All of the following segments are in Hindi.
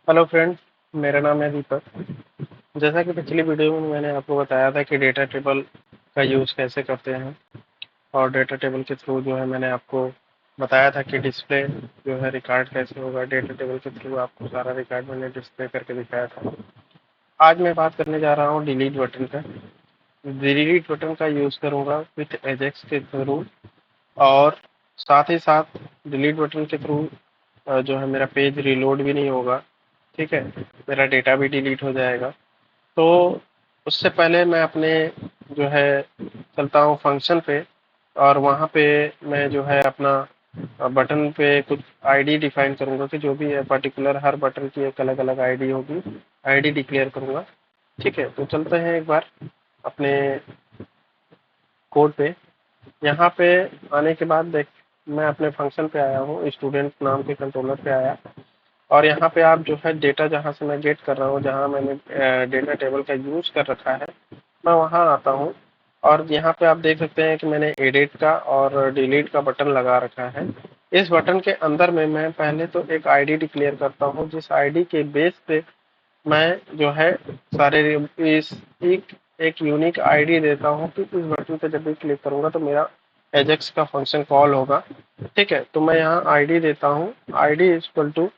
हेलो फ्रेंड्स, मेरा नाम है दीपक। जैसा कि पिछली वीडियो में मैंने आपको बताया था कि डेटा टेबल का यूज़ कैसे करते हैं, और डेटा टेबल के थ्रू जो है मैंने आपको बताया था कि डिस्प्ले जो है रिकॉर्ड कैसे होगा। डेटा टेबल के थ्रू आपको सारा रिकॉर्ड मैंने डिस्प्ले करके दिखाया था। आज मैं बात करने जा रहा हूँ डिलीट बटन का। डिलीट बटन का यूज़ करूँगा विथ एजेक्स के थ्रू, और साथ ही साथ डिलीट बटन के थ्रू जो है मेरा पेज रिलोड भी नहीं होगा। ठीक है, मेरा डेटा भी डिलीट हो जाएगा। तो उससे पहले मैं अपने जो है चलता हूँ फंक्शन पे, और वहाँ पे मैं जो है अपना बटन पे कुछ आईडी डिफाइन करूँगा कि जो भी है पर्टिकुलर हर बटन की एक अलग अलग आईडी होगी। आईडी डिक्लेयर करूँगा। ठीक है, तो चलते हैं एक बार अपने कोड पे। यहाँ पे आने के बाद देख, मैं अपने फंक्शन पे आया हूँ, स्टूडेंट नाम के कंट्रोलर पे आया। और यहाँ पे आप जो है डेटा जहाँ से मैं गेट कर रहा हूँ, जहाँ मैंने डेटा टेबल का यूज कर रखा है, मैं वहाँ आता हूँ। और यहाँ पे आप देख सकते हैं कि मैंने एडिट का और डिलीट का बटन लगा रखा है। इस बटन के अंदर में मैं पहले तो एक आईडी डिक्लेयर करता हूँ, जिस आईडी के बेस पे मैं जो है सारे इस एक यूनिक आईडी देता हूँ कि इस बटन पे जब भी क्लिक करूंगा तो मेरा एजेक्स का फंक्शन कॉल होगा। ठीक है, तो मैं यहाँ आईडी देता हूँ। आईडी इक्वल टू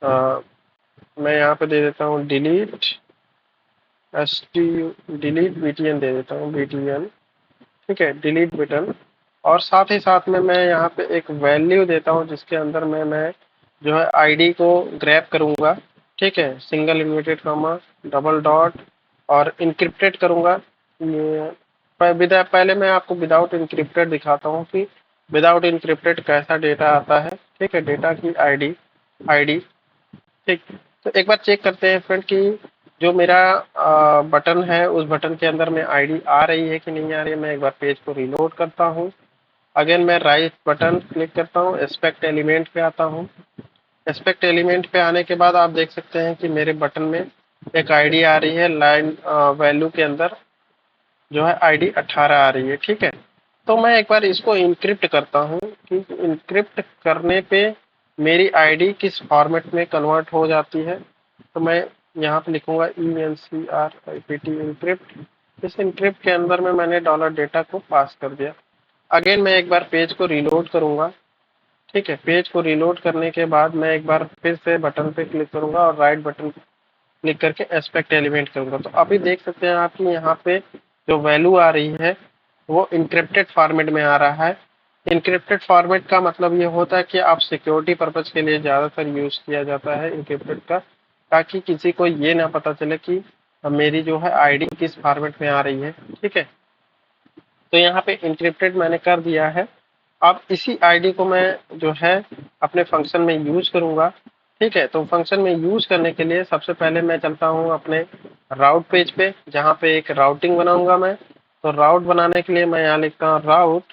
मैं यहाँ पे दे देता हूँ delete S T delete BTN दे देता हूँ, बीटीएन। ठीक है, डिलीट बटन। और साथ ही साथ में मैं यहाँ पे एक वैल्यू देता हूँ, जिसके अंदर में मैं जो है आईडी को ग्रैब करूँगा। ठीक है, single inverted comma, double dot, और इनक्रिप्टेड करूँगा। पहले मैं आपको विदाउट इनक्रिप्टेड दिखाता हूँ कि विदाउट इनक्रिप्टेड कैसा डेटा आता है। ठीक है, डेटा की आईडी आईडी ठीक। तो एक बार चेक करते हैं फ्रेंड कि जो मेरा बटन है उस बटन के अंदर में आईडी आ रही है कि नहीं आ रही है। मैं एक बार पेज को रिलोड करता हूँ। अगेन मैं राइट बटन क्लिक करता हूँ, एस्पेक्ट एलिमेंट पे आता हूँ। एस्पेक्ट एलिमेंट पे आने के बाद आप देख सकते हैं कि मेरे बटन में एक आईडी आ रही है। लाइन वैल्यू के अंदर जो है आईडी 18 आ रही है। ठीक है, तो मैं एक बार इसको इनक्रिप्ट करता हूँ कि इनक्रिप्ट करने पे मेरी आईडी किस फॉर्मेट में कन्वर्ट हो जाती है। तो मैं यहाँ पे लिखूंगा ENCRIPT इनक्रिप्ट। इस इनक्रिप्ट के अंदर में मैंने डॉलर डेटा को पास कर दिया। अगेन मैं एक बार पेज को रिलोड करूंगा। ठीक है, पेज को रिलोड करने के बाद मैं एक बार फिर से बटन पे क्लिक करूंगा और राइट बटन क्लिक करके एस्पेक्ट एलिमेंट करूंगा। तो अभी देख सकते हैं आप कि यहाँ पे जो वैल्यू आ रही है वो इनक्रिप्टेड फॉर्मेट में आ रहा है। इनक्रिप्टेड फॉर्मेट का मतलब ये होता है कि आप सिक्योरिटी पर्पज के लिए ज़्यादातर यूज़ किया जाता है इनक्रिप्टेड का, ताकि किसी को ये ना पता चले कि मेरी जो है आईडी किस फॉर्मेट में आ रही है। ठीक है, तो यहाँ पे इनक्रिप्टेड मैंने कर दिया है। अब इसी आईडी को मैं जो है अपने फंक्शन में यूज करूंगा। ठीक है, तो फंक्शन में यूज करने के लिए सबसे पहले मैं चलता हूँ अपने राउट पेज पे, जहाँ पे एक राउटिंग बनाऊंगा मैं। तो राउट बनाने के लिए मैं यहाँ लिखता हूँ राउट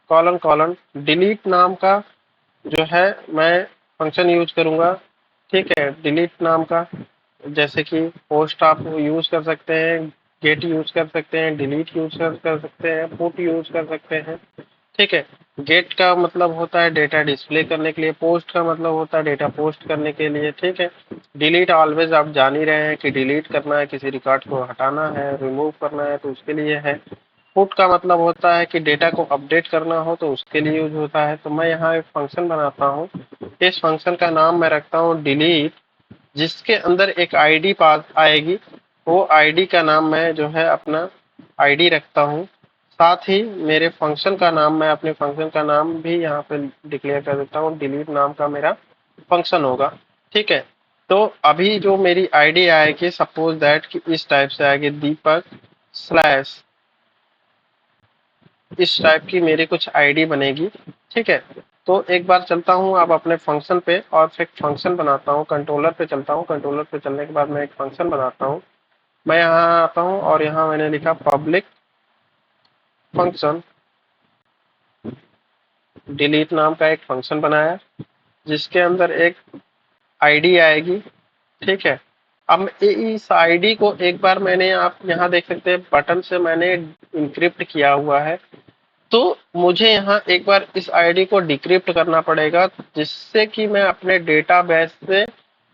कॉलन कॉलन डिलीट नाम का जो है मैं फंक्शन यूज करूंगा। ठीक है, डिलीट नाम का, जैसे कि पोस्ट आप यूज कर सकते हैं, गेट यूज कर सकते हैं, डिलीट यूज कर सकते हैं, पुट यूज कर सकते हैं। ठीक है, गेट का मतलब होता है डेटा डिस्प्ले करने के लिए, पोस्ट का मतलब होता है डेटा पोस्ट करने के लिए। ठीक है, डिलीट ऑलवेज आप जान ही रहे हैं कि डिलीट करना है, किसी रिकॉर्ड को हटाना है, रिमूव करना है, तो उसके लिए है। पुट का मतलब होता है कि डेटा को अपडेट करना हो तो उसके लिए यूज होता है। तो मैं यहाँ एक फंक्शन बनाता हूँ। इस फंक्शन का नाम मैं रखता हूँ डिलीट, जिसके अंदर एक आईडी पास आएगी। वो आईडी का नाम मैं जो है अपना आईडी रखता हूँ। साथ ही मेरे फंक्शन का नाम, मैं अपने फंक्शन का नाम भी यहाँ पे डिक्लेयर कर देता हूँ, डिलीट नाम का मेरा फंक्शन होगा। ठीक है, तो अभी जो मेरी आईडी आएगी, सपोज दैट कि इस टाइप से आएगी, दीपक स्लैश, इस टाइप की मेरी कुछ आईडी बनेगी। ठीक है, तो एक बार चलता हूँ अब अपने फंक्शन पे और फिर फंक्शन बनाता हूँ। कंट्रोलर पे चलता हूँ। कंट्रोलर पे चलने के बाद मैं एक फंक्शन बनाता हूँ। मैं यहाँ आता हूँ और यहाँ मैंने लिखा पब्लिक फंक्शन डिलीट नाम का एक फंक्शन बनाया, जिसके अंदर एक आईडी आएगी। ठीक है, अब इस आईडी को एक बार मैंने, आप यहाँ देख सकते हैं बटन से मैंने इंक्रिप्ट किया हुआ है। तो मुझे यहाँ एक बार इस आईडी को डिक्रिप्ट करना पड़ेगा, जिससे कि मैं अपने डेटाबेस से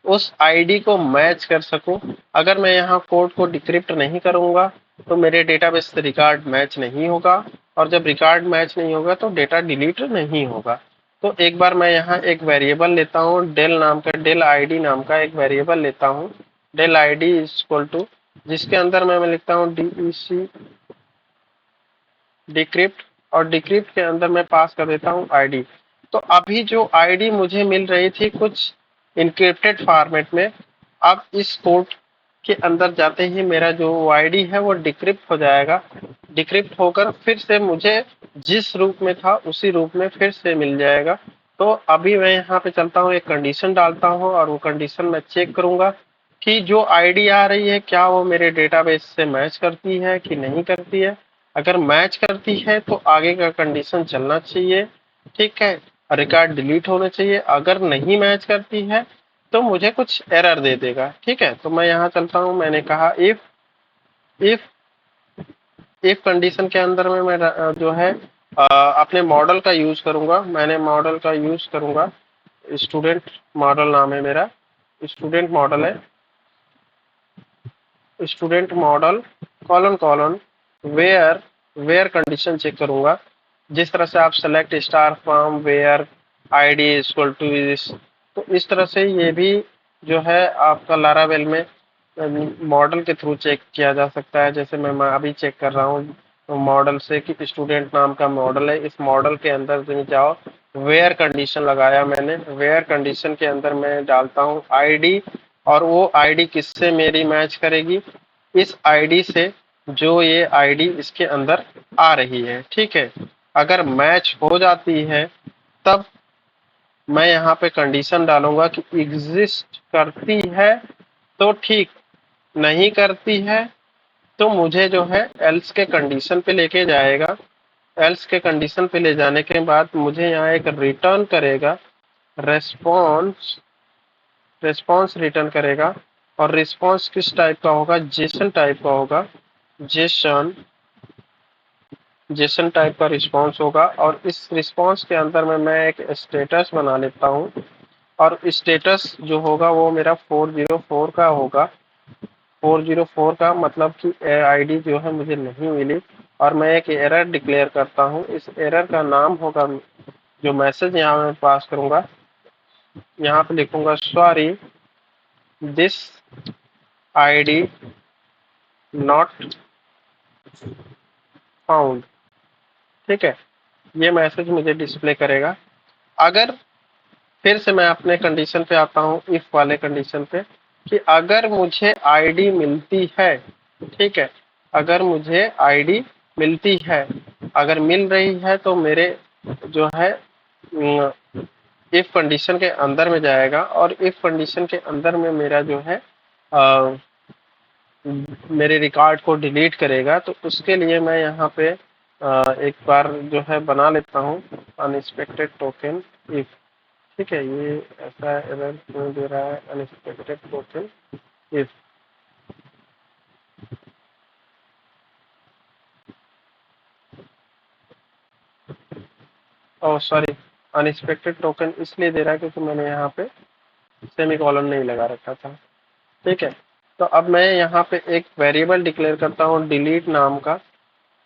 उस आईडी को मैच कर सकूं। अगर मैं यहाँ कोड को डिक्रिप्ट नहीं करूंगा तो मेरे डेटाबेस से रिकॉर्ड मैच नहीं होगा, और जब रिकॉर्ड मैच नहीं होगा तो डेटा डिलीट नहीं होगा। तो एक बार मैं यहाँ एक वेरिएबल लेता हूँ, डेल आईडी नाम का एक वेरिएबल लेता हूँ, del ID is equal to, जिसके अंदर मैं लिखता हूँ DEC डिक्रिप्ट, और डिक्रिप्ट के अंदर मैं पास कर देता हूँ आईडी। तो अभी जो आईडी मुझे मिल रही थी कुछ इनक्रिप्टेड फॉर्मेट में, अब इस कोड के अंदर जाते ही मेरा जो आईडी है वो डिक्रिप्ट हो जाएगा। डिक्रिप्ट होकर फिर से मुझे जिस रूप में था उसी रूप में फिर से मिल जाएगा। तो अभी मैं यहाँ पे चलता हूँ, एक कंडीशन डालता हूँ, और वो कंडीशन मैं चेक करूंगा कि जो आईडी आ रही है क्या वो मेरे डेटाबेस से मैच करती है कि नहीं करती है। अगर मैच करती है तो आगे का कंडीशन चलना चाहिए, ठीक है, रिकॉर्ड डिलीट होना चाहिए। अगर नहीं मैच करती है तो मुझे कुछ एरर दे देगा, ठीक है। तो मैं यहाँ चलता हूँ, मैंने कहा इफ इफ कंडीशन के अंदर में मैं जो है अपने मॉडल का यूज करूंगा। मैंने मॉडल का यूज करूंगा, स्टूडेंट मॉडल नाम है मेरा, स्टूडेंट मॉडल है, student model colon colon where, where condition check करूंगा। जिस तरह से आप select star from where ID equal to इस, तो इस तरह से ये भी जो है आपका लारावेल में मॉडल के थ्रू चेक किया जा सकता है। जैसे मैं अभी चेक कर रहा हूँ मॉडल से कि स्टूडेंट नाम का मॉडल है, इस मॉडल के अंदर जाओ, वेयर कंडीशन लगाया मैंने, वेयर कंडीशन के अंदर मैं डालता हूँ आईडी, और वो आईडी किससे मेरी मैच करेगी, इस आईडी से जो ये आईडी इसके अंदर आ रही है, ठीक है। अगर मैच हो जाती है तब मैं यहाँ पे कंडीशन डालूंगा कि एग्जिस्ट करती है तो ठीक, नहीं करती है तो मुझे जो है एल्स के कंडीशन पे लेके जाएगा। एल्स के कंडीशन पे ले जाने के बाद मुझे यहाँ एक रिटर्न करेगा, रेस्पॉन्स, रिस्पॉन्स रिटर्न करेगा। और रिस्पॉन्स किस टाइप का होगा, जेसन टाइप का होगा, जेसन जेसन टाइप का रिस्पॉन्स होगा। और इस रिस्पॉन्स के अंदर में मैं एक स्टेटस बना लेता हूँ, और स्टेटस जो होगा वो मेरा 404 का होगा। 404 का मतलब कि आईडी जो है मुझे नहीं मिली, और मैं एक एरर डिक्लेयर करता हूँ। इस एरर का नाम होगा, जो मैसेज यहाँ मैं पास करूंगा, यहाँ पे लिखूंगा sorry this ID not found, ठीक है। ये मैसेज मुझे डिस्प्ले करेगा। अगर फिर से मैं अपने कंडीशन पे आता हूँ, इफ वाले कंडीशन पे, कि अगर मुझे आईडी मिलती है, ठीक है, अगर मुझे आईडी मिलती है, अगर मिल रही है तो मेरे जो है इफ कंडीशन के अंदर में जाएगा, और इफ कंडीशन के अंदर में मेरा जो है मेरे रिकॉर्ड को डिलीट करेगा। तो उसके लिए मैं यहाँ पे एक बार जो है बना लेता हूँ अनएक्सपेक्टेड टोकन इफ, ठीक है। ये ऐसा एरर क्यों दे रहा है, unexpected token if, oh sorry, unexpected token इसलिए दे रहा है क्योंकि मैंने यहाँ पे सेमीकोलन नहीं लगा रखा था, ठीक है। तो अब मैं यहाँ पे एक वेरिएबल डिक्लेयर करता हूँ डिलीट नाम का,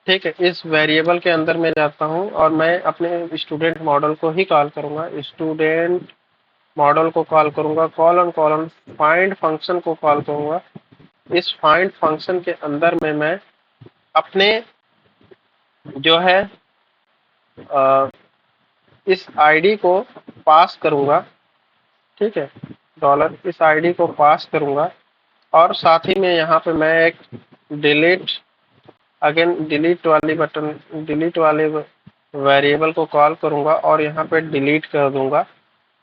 ठीक है। इस वेरिएबल के अंदर मैं जाता हूँ और मैं अपने स्टूडेंट मॉडल को ही कॉल करूंगा, स्टूडेंट मॉडल को कॉल करूंगा, कॉलन कॉलन फाइंड फंक्शन को कॉल करूंगा। इस फाइंड फंक्शन के अंदर में मैं अपने जो है इस आईडी को पास करूंगा, ठीक है, डॉलर इस आईडी को पास करूंगा। और साथ ही में यहाँ पे मैं एक डिलीट, अगेन डिलीट वाली बटन, डिलीट वाले वेरिएबल को कॉल करूंगा और यहाँ पे डिलीट कर दूंगा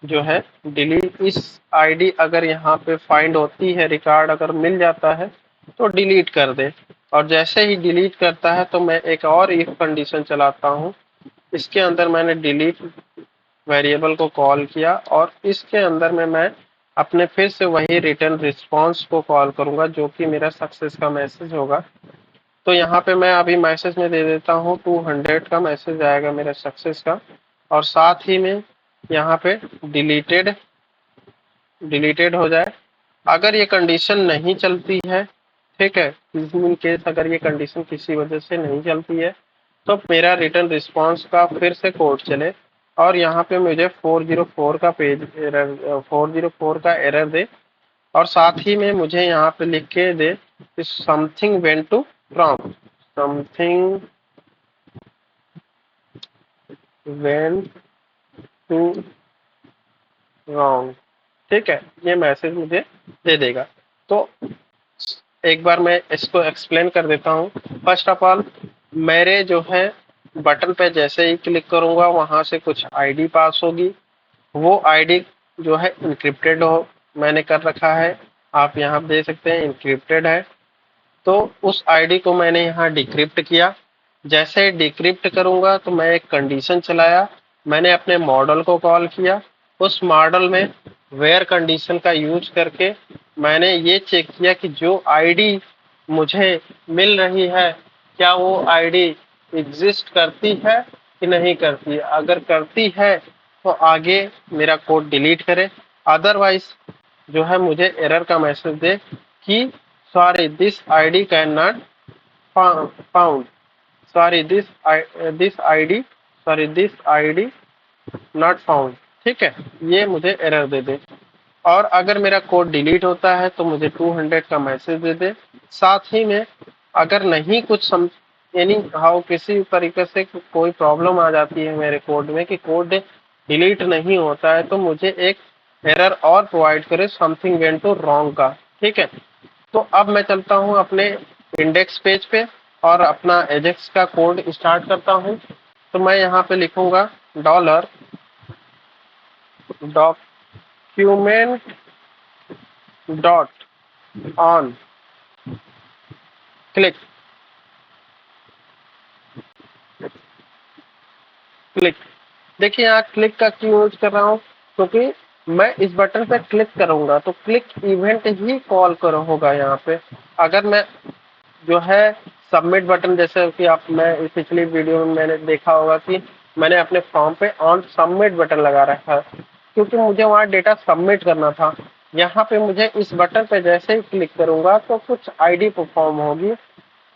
जो है डिलीट। इस आईडी अगर यहाँ पे फाइंड होती है, रिकॉर्ड अगर मिल जाता है तो डिलीट कर दे। और जैसे ही डिलीट करता है तो मैं एक और इफ कंडीशन चलाता हूँ। इसके अंदर मैंने डिलीट वेरिएबल को कॉल किया और इसके अंदर में मैं अपने फिर से वही रिटर्न रिस्पॉन्स को कॉल करूंगा जो कि मेरा सक्सेस का मैसेज होगा। तो यहाँ पे मैं अभी मैसेज में दे देता हूँ 200 का मैसेज आएगा मेरा सक्सेस का, और साथ ही में यहाँ पे डिलीटेड डिलीटेड हो जाए। अगर ये कंडीशन नहीं चलती है, ठीक है, इन केस अगर ये कंडीशन किसी वजह से नहीं चलती है, तो मेरा रिटर्न रिस्पॉन्स का फिर से कोड चले और यहाँ पे मुझे 404 का पेज एरर 404 का एरर दे, और साथ ही में मुझे यहाँ पे लिख के दे something went to wrong, something went to wrong. ठीक है, ये मैसेज मुझे दे देगा। तो एक बार मैं इसको एक्सप्लेन कर देता हूँ। फर्स्ट ऑफ ऑल, मेरे जो है बटन पे जैसे ही क्लिक करूंगा वहां से कुछ आईडी पास होगी। वो आईडी जो है इंक्रिप्टेड हो मैंने कर रखा है, आप यहाँ दे सकते हैं इंक्रिप्टेड है। तो उस आईडी को मैंने यहाँ डिक्रिप्ट किया। जैसे डिक्रिप्ट करूंगा तो मैं एक कंडीशन चलाया, मैंने अपने मॉडल को कॉल किया। उस मॉडल में वेयर कंडीशन का यूज करके मैंने ये चेक किया कि जो आईडी मुझे मिल रही है क्या वो आईडी एग्जिस्ट करती है कि नहीं करती है। अगर करती है तो आगे मेरा कोड डिलीट करे, अदरवाइज जो है मुझे एरर का मैसेज दे कि sorry this ID can not found, sorry this ID, sorry this ID not found. ठीक है, ये मुझे एरर दे दे। और अगर मेरा कोड डिलीट होता है तो मुझे 200 का मैसेज दे दे। साथ ही में अगर नहीं कुछ यानी हाउ किसी तरीके से कोई प्रॉब्लम आ जाती है मेरे कोड में कि कोड डिलीट नहीं होता है, तो मुझे एक एरर और प्रोवाइड करे समथिंग वेंट टू रॉन्ग का। ठीक है, तो अब मैं चलता हूँ अपने इंडेक्स पेज पे और अपना एजेक्स का कोड स्टार्ट करता हूँ। तो मैं यहाँ पे लिखूंगा $document dot on click click. देखिए यहाँ क्लिक का क्यों यूज कर रहा हूँ, क्योंकि मैं इस बटन पे क्लिक करूंगा तो क्लिक इवेंट ही कॉल करो होगा यहाँ पे। अगर मैं जो है सबमिट बटन, जैसे कि आप मैं इस पिछली वीडियो में मैंने देखा होगा कि मैंने अपने फॉर्म पे ऑन सबमिट बटन लगा रखा है, क्योंकि मुझे वहाँ डेटा सबमिट करना था। यहाँ पे मुझे इस बटन पे जैसे ही क्लिक करूंगा तो कुछ आईडी परफॉर्म होगी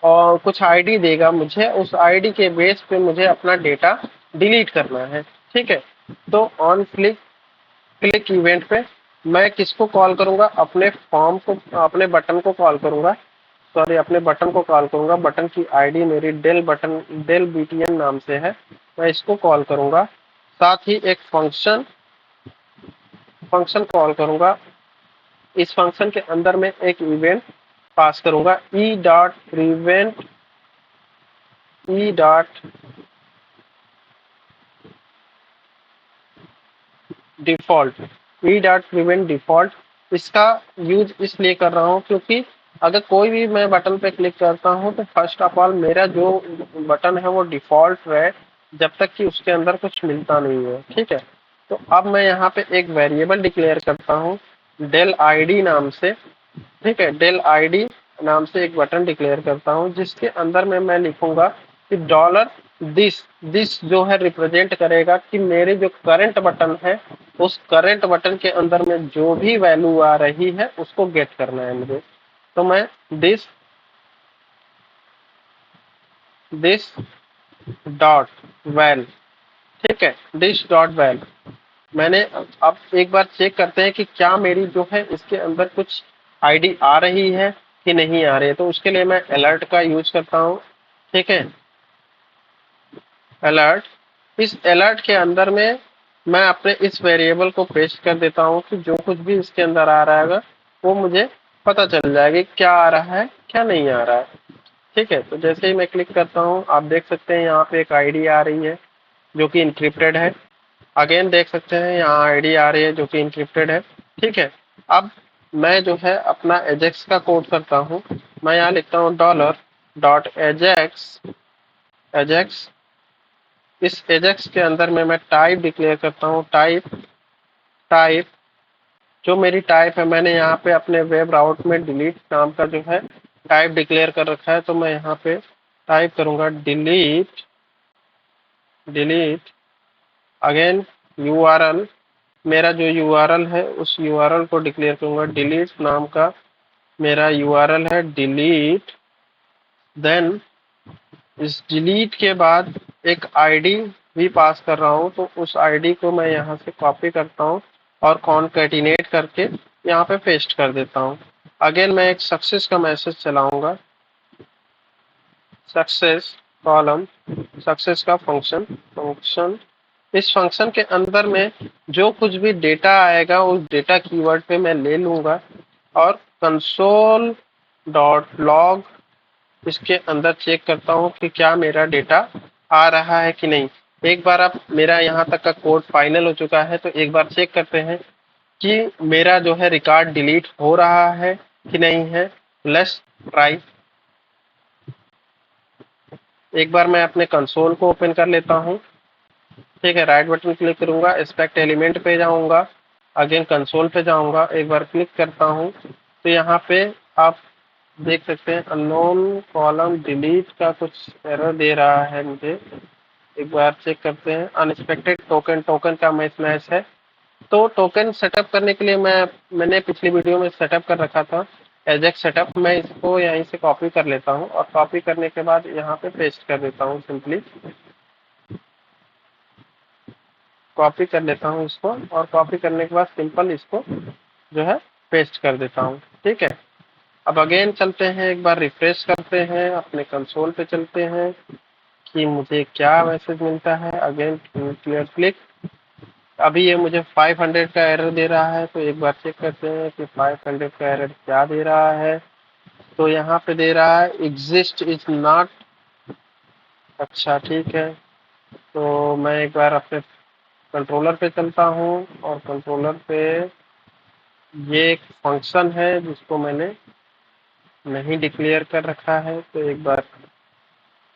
और कुछ आईडी देगा मुझे, उस आईडी के बेस पे मुझे अपना डेटा डिलीट करना है। ठीक है, तो ऑन क्लिक क्लिक इवेंट पे मैं किसको कॉल करूंगा, अपने फॉर्म को, अपने बटन को कॉल करूंगा, सॉरी अपने बटन को कॉल करूंगा। बटन की आईडी मेरी डेल बीटीएन नाम से है, मैं इसको कॉल करूंगा। साथ ही एक फंक्शन फंक्शन कॉल करूंगा। इस फंक्शन के अंदर में एक इवेंट पास करूंगा, E dot prevent E dot default E dot prevent default. इसका यूज इसलिए कर रहा हूँ क्योंकि अगर कोई भी मैं बटन पे क्लिक करता हूँ तो फर्स्ट ऑफ ऑल मेरा जो बटन है वो डिफॉल्ट रहे जब तक कि उसके अंदर कुछ मिलता नहीं है। ठीक है, तो अब मैं यहाँ पे एक वेरिएबल डिक्लेयर करता हूँ डेल आईडी नाम से। ठीक है, डेल आईडी नाम से एक बटन डिक्लेयर करता हूँ जिसके अंदर में मैं लिखूंगा कि डॉलर दिस जो है रिप्रेजेंट करेगा कि मेरे जो करंट बटन है उस करंट बटन के अंदर में जो भी वैल्यू आ रही है उसको गेट करना है मुझे। तो मैं दिस दिस डॉट वैल, ठीक है, दिस डॉट वैल मैंने। अब एक बार चेक करते हैं कि क्या मेरी जो है इसके अंदर कुछ आईडी आ रही है कि नहीं आ रही है। तो उसके लिए मैं अलर्ट का यूज करता हूँ। ठीक है, अलर्ट, इस अलर्ट के अंदर में मैं अपने इस वेरिएबल को पेस्ट कर देता हूँ कि जो कुछ भी इसके अंदर आ रहा है वो मुझे पता चल जाएगा क्या आ रहा है क्या नहीं आ रहा है। ठीक है, तो जैसे ही मैं क्लिक करता हूँ आप देख सकते हैं यहाँ पे एक आईडी आ रही है जो कि इंक्रिप्टेड है। अगेन देख सकते हैं यहाँ आईडी आ रही है जो कि इंक्रिप्टेड है। ठीक है, अब मैं जो है अपना एजेक्स का कोड करता हूँ। मैं यहाँ लिखता हूँ डॉलर डॉट एजेक्स एजेक्स। इस एजेक्स के अंदर में मैं टाइप डिक्लेयर करता हूँ, टाइप टाइप जो मेरी टाइप है मैंने यहाँ पे अपने वेब राउट में डिलीट नाम का जो है टाइप डिक्लेयर कर रखा है। तो मैं यहाँ पे टाइप करूंगा डिलीट डिलीट अगेन यूआरएल मेरा जो यूआरएल है उस यूआरएल को डिक्लेयर करूंगा, डिलीट नाम का मेरा यूआरएल है, डिलीट। देन इस डिलीट के बाद एक आईडी भी पास कर रहा हूँ, तो उस आईडी को मैं यहाँ से कॉपी करता हूँ और कॉन्कैटिनेट करके यहाँ पे पेस्ट कर देता हूँ। अगेन मैं एक सक्सेस का मैसेज चलाऊंगा, सक्सेस कॉलम, सक्सेस का फंक्शन, इस फंक्शन के अंदर में जो कुछ भी डेटा आएगा उस डेटा कीवर्ड पे मैं ले लूंगा और कंसोल डॉट लॉग इसके अंदर चेक करता हूँ कि क्या मेरा डेटा आ रहा है कि नहीं। एक बार अब मेरा यहाँ तक का कोड फाइनल हो चुका है, तो एक बार चेक करते हैं कि मेरा जो है रिकॉर्ड डिलीट हो रहा है कि नहीं है। Let's try. एक बार मैं अपने कंसोल को ओपन कर लेता हूँ, ठीक है। राइट बटन क्लिक करूंगा, एक्सपेक्ट एलिमेंट पे जाऊंगा, अगेन कंसोल पे जाऊंगा, एक बार क्लिक करता हूँ तो यहाँ पे आप देख सकते हैं अननोन कॉलम डिलीट का कुछ एरर दे रहा है मुझे। एक बार चेक करते हैं, अनएक्सपेक्टेड टोकन, टोकन का मिसमैच है। तो टोकन सेटअप करने के लिए मैंने पिछली वीडियो में सेटअप कर रखा था एजेक्स सेटअप। मैं इसको यहीं से कॉपी कर लेता हूँ और कॉपी करने के बाद यहाँ पे पेस्ट कर देता हूँ, सिंपली कॉपी कर लेता हूँ इसको और कॉपी करने के बाद सिंपल इसको जो है पेस्ट कर देता हूँ, ठीक है। अब अगेन चलते हैं, एक बार रिफ्रेश करते हैं, अपने कंसोल पे चलते हैं कि मुझे क्या मैसेज मिलता है। अगेन क्लियर क्लिक, अभी ये मुझे 500 का एरर दे रहा है, तो एक बार चेक करते हैं कि 500 का एरर क्या दे रहा है। तो यहाँ पे दे रहा है एग्जिस्ट इज नॉट। अच्छा ठीक है, तो मैं एक बार अपने कंट्रोलर पे चलता हूँ और कंट्रोलर पे ये एक फंक्शन है जिसको मैंने नहीं डिक्लेयर कर रखा है, तो एक बार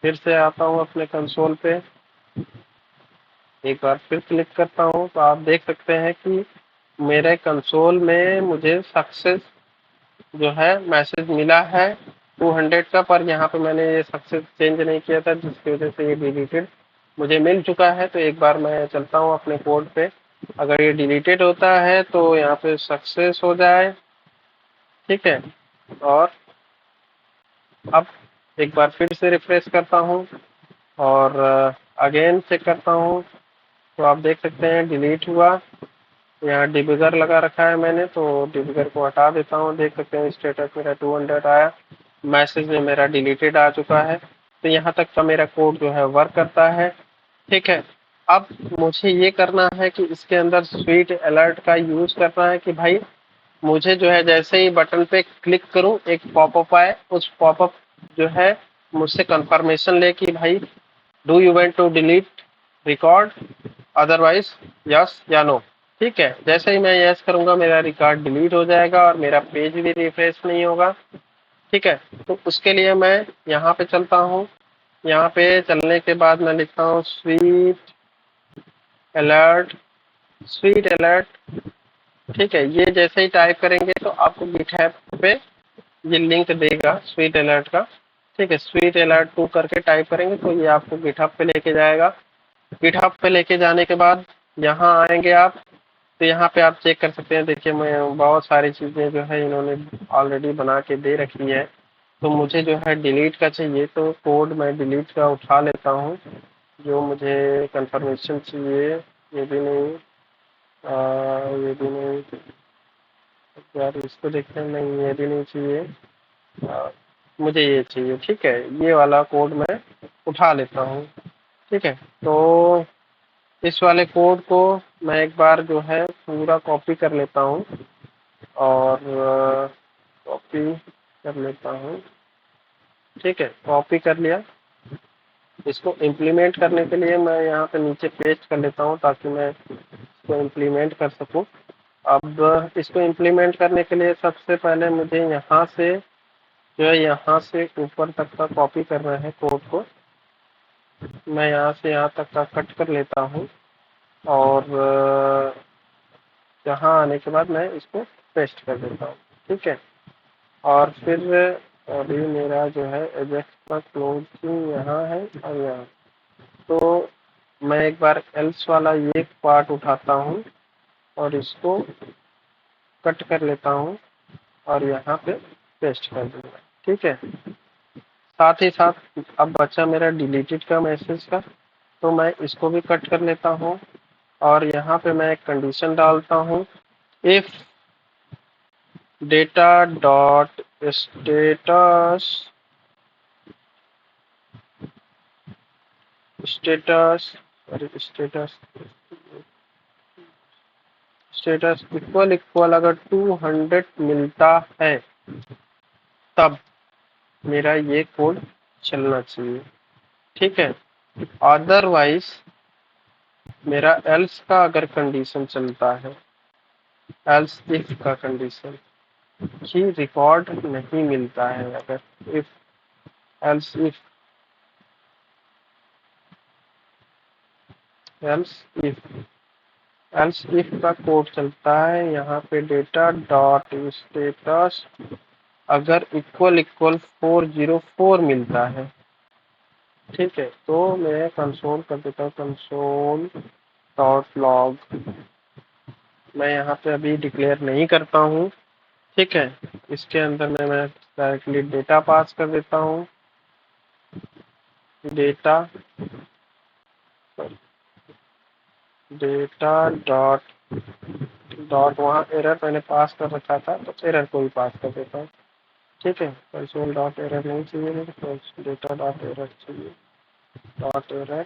फिर से आता हूँ अपने कंसोल पे, एक बार फिर क्लिक करता हूँ तो आप देख सकते हैं कि मेरे कंसोल में मुझे सक्सेस जो है मैसेज मिला है 200 का, पर यहाँ पे मैंने ये सक्सेस चेंज नहीं किया था जिसकी वजह से ये डिलीटेड मुझे मिल चुका है। तो एक बार मैं चलता हूँ अपने कोड पे, अगर ये डिलीटेड होता है तो यहाँ पे सक्सेस हो जाए, ठीक है। और अब एक बार फिर से रिफ्रेश करता हूँ और अगेन चेक करता हूँ, तो आप देख सकते हैं डिलीट हुआ। यहाँ डिबगर लगा रखा है मैंने, तो डिबगर को हटा देता हूँ। देख सकते हैं स्टेटस मेरा 200 आया, मैसेज में मेरा डिलीटेड आ चुका है। तो यहाँ तक का मेरा कोड जो है वर्क करता है, ठीक है। अब मुझे ये करना है कि इसके अंदर स्वीट अलर्ट का यूज करना है कि भाई मुझे जो है जैसे ही बटन पे क्लिक करूं एक पॉपअप आए, उस पॉपअप जो है मुझसे कंफर्मेशन ले कि भाई do you want to delete record, otherwise yes या नो, ठीक है। जैसे ही मैं यस करूंगा मेरा रिकॉर्ड डिलीट हो जाएगा और मेरा पेज भी रिफ्रेश नहीं होगा, ठीक है। तो उसके लिए मैं यहाँ पे चलता हूँ, यहाँ पे चलने के बाद मैं लिखता हूँ स्वीट अलर्ट, स्वीट अलर्ट, ठीक है। ये जैसे ही टाइप करेंगे तो आपको गिटहब पे ये लिंक देगा स्वीट अलर्ट का, ठीक है। स्वीट अलर्ट 2 करके टाइप करेंगे तो ये आपको गिटहब पे लेके जाएगा। गिटहब पे लेके जाने के बाद यहाँ आएंगे आप, तो यहाँ पे आप चेक कर सकते हैं। देखिए मैं बहुत सारी चीज़ें जो है इन्होंने ऑलरेडी बना के दे रखी है, तो मुझे जो है डिलीट का चाहिए, तो कोड मैं डिलीट का उठा लेता हूँ जो मुझे कंफर्मेशन चाहिए। ये भी नहीं, ये भी नहीं यार, इसको देखते हैं, नहीं ये भी नहीं चाहिए, मुझे ये चाहिए, ठीक है। ये वाला कोड मैं उठा लेता हूँ, ठीक है। तो इस वाले कोड को मैं एक बार जो है पूरा कॉपी कर लेता हूँ और कॉपी कर लेता हूँ, ठीक है। कॉपी कर लिया, इसको इम्प्लीमेंट करने के लिए मैं यहाँ पे नीचे पेस्ट कर लेता हूँ ताकि मैं इसको इम्प्लीमेंट कर सकूँ। अब इसको इम्प्लीमेंट करने के लिए सबसे पहले मुझे यहाँ से जो है यहाँ से ऊपर तक का कॉपी करना है कोड को। मैं यहाँ से यहाँ तक का कट कर लेता हूँ और यहाँ आने के बाद मैं इसको पेस्ट कर देता हूँ, ठीक है। और फिर अभी मेरा जो है एजेक्स का क्लोजिंग यहाँ है और यहाँ, तो मैं एक बार एल्स वाला ये पार्ट उठाता हूँ और इसको कट कर लेता हूँ और यहाँ पे पेस्ट कर दूंगा। ठीक है, साथ ही साथ अब बचा मेरा डिलीटेड का मैसेज का, तो मैं इसको भी कट कर लेता हूँ और यहाँ पे मैं एक कंडीशन डालता हूँ, if data dot status status status status equal equal अगर 200 मिलता है तब मेरा ये कोड चलना चाहिए। ठीक है, अदरवाइज मेरा एल्स का अगर कंडीशन चलता है, एल्स इफ का कंडीशन कि रिकॉर्ड नहीं मिलता है, अगर if else if else if else if का कोड चलता है यहाँ पे डेटा डॉट स्टेटस अगर इक्वल इक्वल 404 मिलता है। ठीक है, तो मैं कंसोल कर देता हूँ, कंसोल डॉट लॉग, मैं यहाँ पे अभी डिक्लेयर नहीं करता हूँ। ठीक है, इसके अंदर मैं डायरेक्टली डेटा पास कर देता हूँ, डेटा डेटा डॉट डॉट वहाँ एरर मैंने पास कर रखा था तो एरर को भी पास कर देता हूँ। ठीक है, कंसोल डॉट एरर नहीं चाहिए मुझे, तो डेटा डॉट एरर चाहिए, डॉट एरर।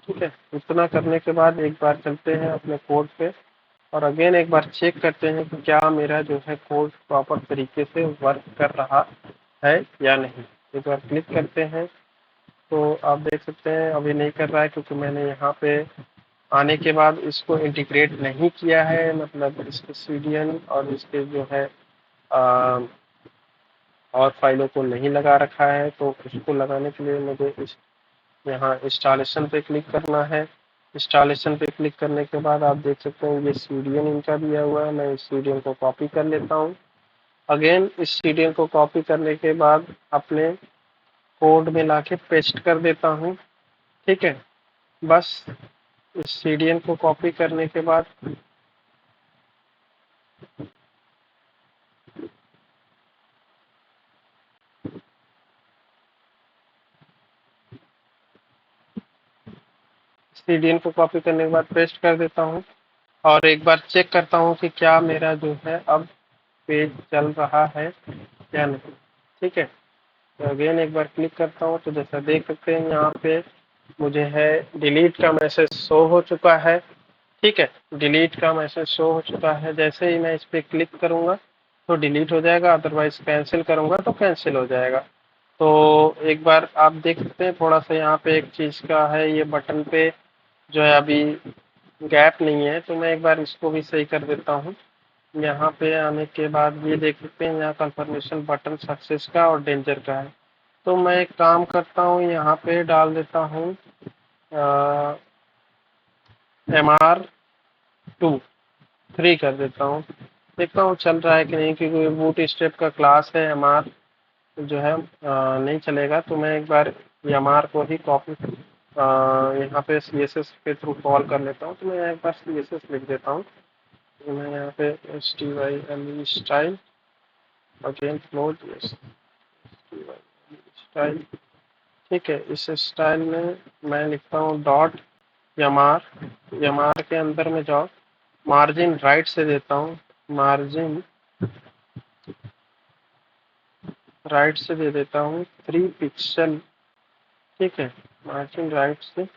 ठीक है, इतना करने के बाद एक बार चलते हैं अपने कोड पे और अगेन एक बार चेक करते हैं कि क्या मेरा जो है कोड प्रॉपर तरीके से वर्क कर रहा है या नहीं। एक बार क्लिक करते हैं तो आप देख सकते हैं अभी नहीं कर रहा है, क्योंकि मैंने यहाँ पे आने के बाद इसको इंटीग्रेट नहीं किया है, मतलब इसके सीडीएन और इसके जो है और फाइलों को नहीं लगा रखा है। तो उसको लगाने के लिए मुझे इस यहाँ इंस्टॉलेशन पे क्लिक करना है। इंस्टॉलेशन पे क्लिक करने के बाद आप देख सकते हैं ये सीडीएन इनका दिया हुआ है, मैं इस सीडीएन को कॉपी कर लेता हूँ। अगेन इस सीडीएन को कॉपी करने के बाद अपने कोड में लाके पेस्ट कर देता हूँ। ठीक है, बस इस सीडीएन को कॉपी करने के बाद सीडीएन को कॉपी करने के बाद पेस्ट कर देता हूँ और एक बार चेक करता हूँ कि क्या मेरा जो है अब पेज चल रहा है या नहीं। ठीक है, तो अगेन एक बार क्लिक करता हूँ तो जैसा देख सकते हैं यहाँ पे मुझे है डिलीट का मैसेज शो हो चुका है। ठीक है, डिलीट का मैसेज शो हो चुका है, जैसे ही मैं इस पर क्लिक करूँगा तो डिलीट हो जाएगा, अदरवाइज कैंसिल करूँगा तो कैंसिल हो जाएगा। तो एक बार आप देख सकते हैं थोड़ा सा यहाँ पे एक चीज़ का है, ये बटन पे जो है अभी गैप नहीं है, तो मैं एक बार इसको भी सही कर देता हूँ। यहाँ पे आने के बाद ये देख सकते हैं यहाँ कंफर्मेशन बटन सक्सेस का और डेंजर का है। तो मैं एक काम करता हूँ, यहाँ पे डाल देता हूँ MR2 3 कर देता हूँ, देखता हूँ चल रहा है कि नहीं, क्योंकि बूट स्ट्रैप का क्लास है MR जो है नहीं चलेगा। तो मैं एक बार MR को ही कॉपी यहाँ पे CSS के थ्रू कॉल कर लेता हूँ। तो मैं एक बार CSS लिख देता हूँ, तो मैं यहाँ पे style style again float style. ठीक है, इस स्टाइल में मैं लिखता हूँ डॉट यमार के अंदर में जाओ, मार्जिन राइट से देता हूँ, मार्जिन राइट से दे देता हूँ 3 पिक्सल। ठीक है, मार्जिन राइट से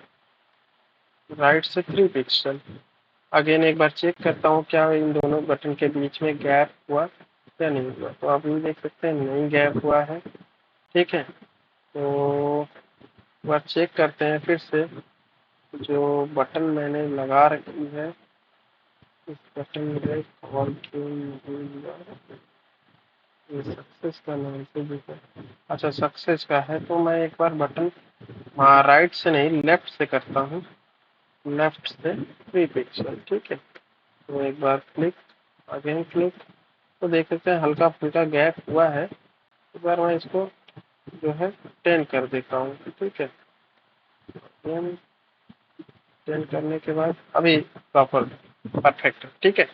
3 पिक्सल। अगेन एक बार चेक करता हूँ क्या इन दोनों बटन के बीच में गैप हुआ या नहीं हुआ, तो आप ये देख सकते हैं नहीं गैप हुआ है। ठीक है, तो एक बार चेक करते हैं फिर से, जो बटन मैंने लगा रखी है इस बटन में कॉल क्यों नहीं हुआ, ये सक्सेस का नाम से भी है। अच्छा, सक्सेस का है, तो मैं एक बार बटन राइट से नहीं लेफ्ट से करता हूँ, लेफ्ट से 3 पिक्सल। ठीक है, तो एक बार क्लिक, अगेन क्लिक, तो देख सकते हैं हल्का फुल्का गैप हुआ है। एक बार मैं इसको जो है 10 कर देता हूँ। ठीक है, सेंड करने के बाद अभी प्रॉपर परफेक्ट, ठीक है।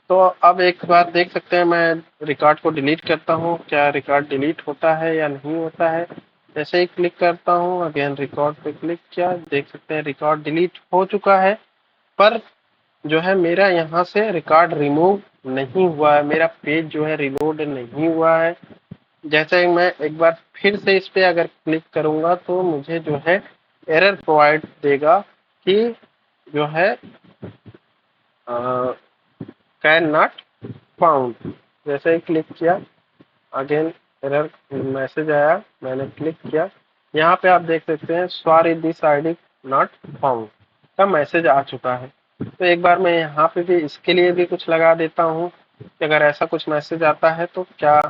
तो अब एक बात देख सकते हैं, मैं रिकॉर्ड को डिलीट करता हूँ, क्या रिकॉर्ड डिलीट होता है या नहीं होता है। जैसे ही क्लिक करता हूँ, अगेन रिकॉर्ड पे क्लिक किया, देख सकते हैं रिकॉर्ड डिलीट हो चुका है, पर जो है मेरा यहाँ से रिकॉर्ड रिमूव नहीं हुआ है, मेरा पेज जो है रिलोड नहीं हुआ है। जैसे ही मैं एक बार फिर से इस पे अगर क्लिक करूंगा तो मुझे जो है एरर प्रोवाइड देगा कि जो है कैन नॉट फाउंड। जैसे ही क्लिक किया, अगेन एरर मैसेज आया, मैंने क्लिक किया, यहाँ पे आप देख सकते हैं sorry this ID not found का मैसेज आ चुका है। तो एक बार मैं यहाँ पे भी इसके लिए भी कुछ लगा देता हूँ कि अगर ऐसा कुछ मैसेज आता है तो क्या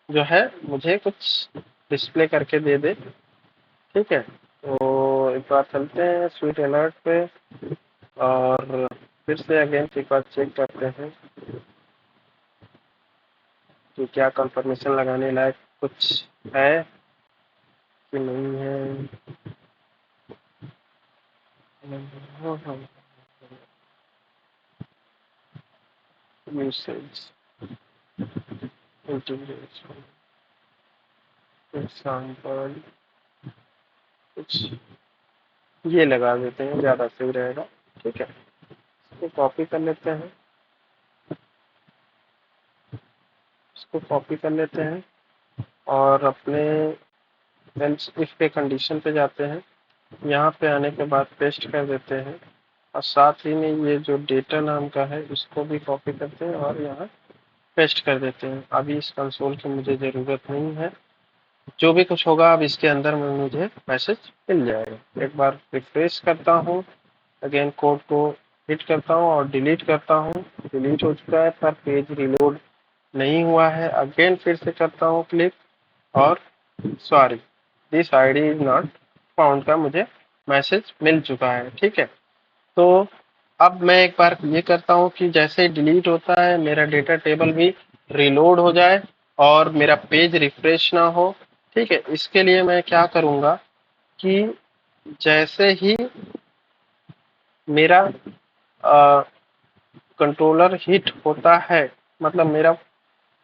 जो है मुझे कुछ डिस्प्ले करके दे दे, ठीक है। तो एक बार चलते हैं स्वीट अलर्ट पे और फिर से अगेन एक बार चेक करते हैं कि क्या कंफर्मेशन लगाने लायक कुछ है कि नहीं है। यूसेज इंटीग्रेशन एग्जाम्पल कुछ ये लगा देते हैं, ज़्यादा सही रहेगा, ठीक है। इसको कॉपी कर लेते हैं, इसको कॉपी कर लेते हैं और अपने इफ के कंडीशन पे जाते हैं, यहाँ पे आने के बाद पेस्ट कर देते हैं और साथ ही में ये जो डेटा नाम का है इसको भी कॉपी करते हैं और यहाँ पेस्ट कर देते हैं। अभी इस कंसोल की मुझे ज़रूरत नहीं है, जो भी कुछ होगा अब इसके अंदर में मुझे मैसेज मिल जाएगा। एक बार रिफ्रेश करता हूँ, अगेन कोड को हिट करता हूँ और डिलीट करता हूँ, डिलीट हो चुका है पर पेज रिलोड नहीं हुआ है। अगेन फिर से करता हूँ क्लिक और sorry this ID is not found का मुझे मैसेज मिल चुका है, ठीक है। तो अब मैं एक बार ये करता हूँ कि जैसे ही डिलीट होता है मेरा डेटा टेबल भी रिलोड हो जाए और मेरा पेज रिफ्रेश ना हो, ठीक है। इसके लिए मैं क्या करूँगा कि जैसे ही मेरा कंट्रोलर हिट होता है, मतलब मेरा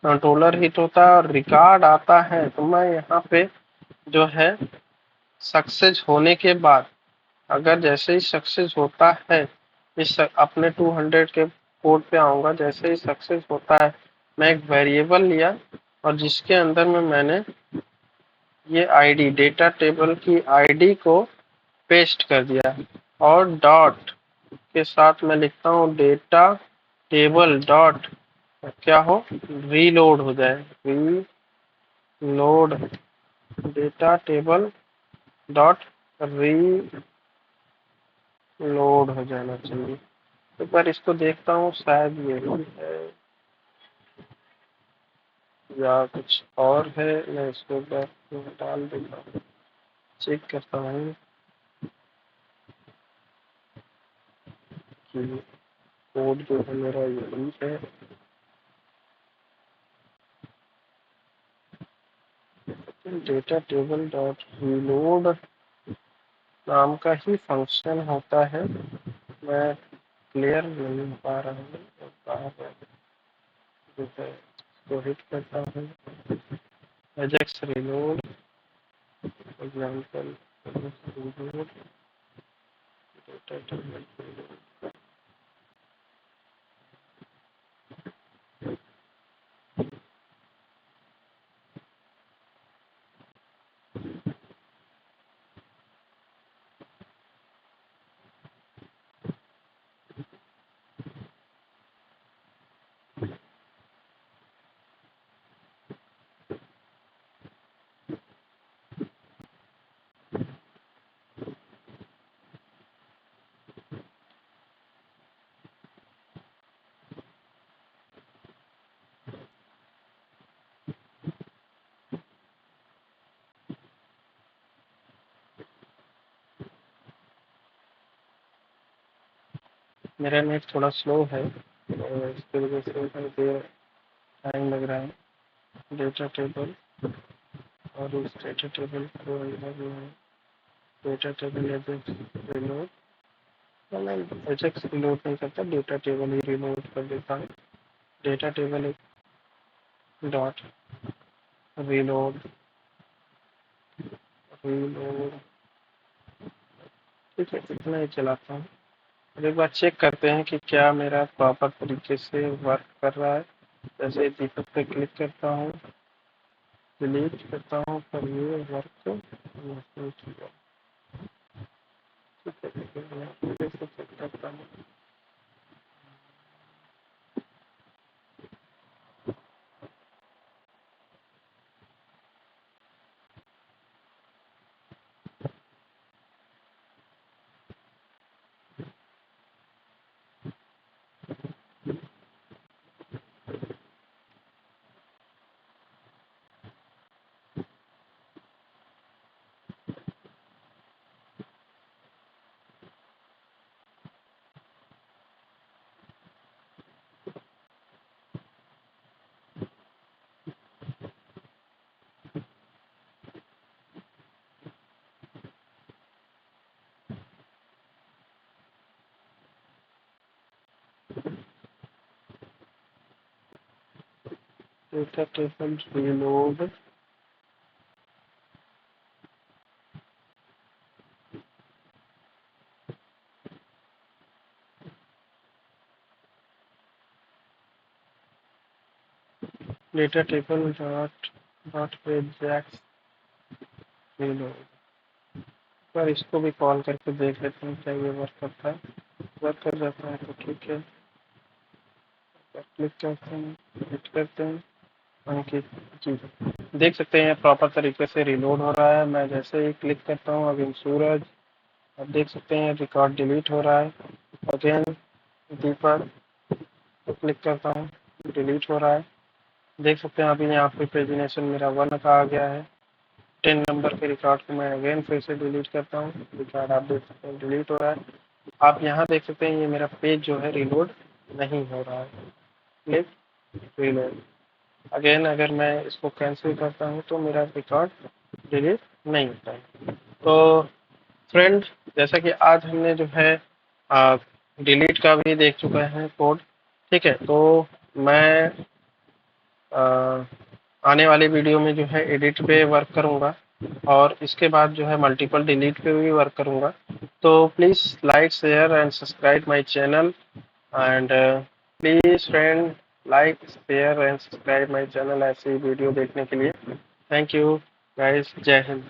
कंट्रोलर हिट होता है और रिकॉर्ड आता है, तो मैं यहाँ पे जो है सक्सेस होने के बाद, अगर जैसे ही सक्सेस होता है, इस अपने 200 के कोड पे आऊँगा, जैसे ही सक्सेस होता है मैं एक वेरिएबल लिया और जिसके अंदर में मैंने ये आईडी डेटा टेबल की आईडी को पेस्ट कर दिया और डॉट के साथ मैं लिखता हूँ डेटा टेबल डॉट क्या हो रीलोड हो जाए, reload data table dot reload हो जाना चाहिए। एक बार इसको देखता हूँ, शायद ये ही है या कुछ और है। मैं इसको बैक डाल देता हूँ, चेक करता हूँ कि कोड जो है मेरा यही है। डेटा टेबल डॉट रीलोड नाम का ही फंक्शन होता है, मैं क्लियर नहीं पा रहा हूँ, जो है इसको हिट करता हूँ, Ajax reload example reload data table reload. मेरा नेट थोड़ा स्लो है तो इसकी वजह से मुझे टाइम लग रहा है। डेटा टेबल और इस डेटा टेबल को इधर जो है डेटा टेबल एजेक्स रीलोड तो मैं एजेक्स रिलोड नहीं करता, डेटा टेबल ही रिलोड कर देता हूँ। Data table dot reload reload, ठीक है, इतना ही चलाता हूँ। और एक बार चेक करते हैं कि क्या मेरा प्रॉपर तरीके से वर्क कर रहा है। जैसे दीपक पे क्लिक करता हूँ, डिलीट करता हूँ, पर ये वर्क नहीं किया। ठीक है, मैं फिर से चेक करता हूँ। Data table reload, data table dot dot exact reload. पर इसको भी कॉल करके देख लेते हैं क्या ये वर्क करता है। वर्क कर जाता है तो ठीक है, क्लिक करते हैं, हिट करते हैं। अंकित जी, देख सकते हैं प्रॉपर तरीके से रिलोड हो रहा है। मैं जैसे ही क्लिक करता हूँ अगेन सूरज, अब देख सकते हैं रिकॉर्ड डिलीट हो रहा है। अगेन दीपक तो क्लिक करता हूँ, डिलीट हो रहा है। देख सकते हैं अभी यहाँ पे पेजिनेशन मेरा 1 का आ गया है। 10 नंबर के रिकॉर्ड को मैं अगेन फिर से डिलीट करता हूँ, रिकॉर्ड आप देख सकते हैं डिलीट हो रहा है। आप यहाँ देख सकते हैं ये मेरा पेज जो है रिलोड नहीं हो रहा है। क्लिक रिलोड, अगेन अगर मैं इसको कैंसिल करता हूँ तो मेरा रिकॉर्ड डिलीट नहीं होता है। तो फ्रेंड, जैसा कि आज हमने जो है डिलीट का भी देख चुका है कोड, ठीक है। तो मैं आ, आने वाले वीडियो में जो है एडिट पे वर्क करूंगा और इसके बाद जो है मल्टीपल डिलीट पे भी वर्क करूंगा। तो please like share and subscribe my channel and please friend like share and subscribe my channel ऐसी वीडियो देखने के लिए। थैंक यू गाइस, जय हिंद।